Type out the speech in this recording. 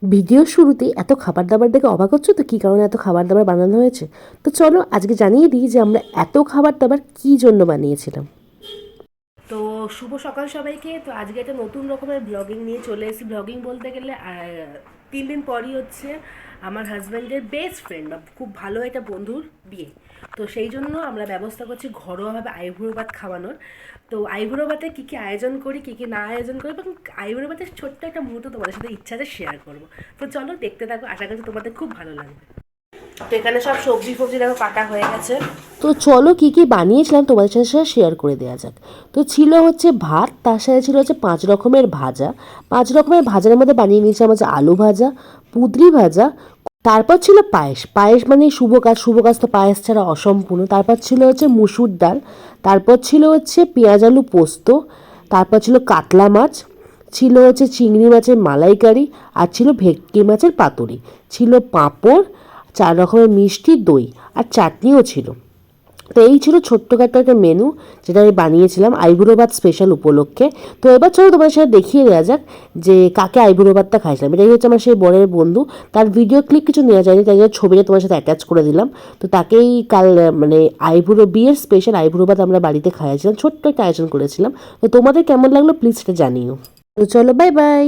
ভিডিওর শুরুতেই এত খাবার দাবার দেখে অবাক হচ্ছ তো কী কারণে এত খাবার দাবার বানানো হয়েছে। তো চলো আজকে জানিয়ে দিই যে আমরা এত খাবার দাবার কী জন্য বানিয়েছিলাম। তো শুভ সকাল সবাইকে। তো আজকে একটা নতুন রকমের ব্লগিং নিয়ে চলে এসেছি। ব্লগিং বলতে গেলে 3 দিন পরই হচ্ছে আমার হাজব্যান্ডের বেস্ট ফ্রেন্ড বা খুব ভালো একটা বন্ধুর বিয়ে। তো সেই জন্য আমরা ব্যবস্থা করছি ঘরোয়াভাবে আইবুড়ো ভাত খাওয়ানোর। তো আইবুড়ো ভাতে কী কী আয়োজন করি, কী কী না আয়োজন করি, এবং আইবুড়ো ভাতের ছোট্ট একটা মুহূর্ত তোমাদের সাথে ইচ্ছা আছে শেয়ার করবো। তো চলো দেখতে থাকো, আশা করছি তোমাদের খুব ভালো লাগবে। তো এখানে সব সবজি ফবজি দেখো কাটা হয়ে গেছে। তো চলো কী কী বানিয়েছিলাম তোমাদের সাথে শেয়ার করে দেওয়া যাক। তো ছিল হচ্ছে ভাত, তার সাথে ছিল হচ্ছে 5 রকমের ভাজা। 5 রকমের ভাজার মধ্যে বানিয়ে নিয়েছিলাম হচ্ছে আলু ভাজা, পুদরি ভাজা, তারপর ছিল পায়েস। পায়েস মানে শুভ কাজ, শুভ কাজ তো পায়েস ছাড়া অসম্পূর্ণ। তারপর ছিল হচ্ছে মুসুর ডাল, তারপর ছিল হচ্ছে পেঁয়াজ আলু পোস্ত, তারপর ছিল কাতলা মাছ, ছিল হচ্ছে চিংড়ি মাছের মালাইকারি, আর ছিল ভেটকি মাছের পাতুরি, ছিল পাঁপড়, 4 রকমের মিষ্টি, দই, আর চাটনিও ছিল। তো এই ছিল ছোট্টখাটো একটা মেনু যেটা আমি বানিয়েছিলাম আইবুড়ো ভাত স্পেশাল উপলক্ষে। তো এবার চলো তোমার সাথে দেখিয়ে দেওয়া যাক যে কাকে আইবুড়ো ভাতটা খাইছিলাম। এটাই হচ্ছে আমার সেই বরের বন্ধু। তার ভিডিও ক্লিপ কিছু নেওয়া যায়নি, তাই জন্য ছবিটা তোমার সাথে অ্যাটাচ করে দিলাম। তো তাকেই কাল মানে আইবুড়ো বিয়ের স্পেশাল আইবুড়ো ভাত আমরা বাড়িতে খাইয়েছিলাম, ছোট্ট একটা আয়োজন করেছিলাম। তো তোমাদের কেমন লাগলো প্লিজ সেটা জানিও। তো চলো বাই বাই।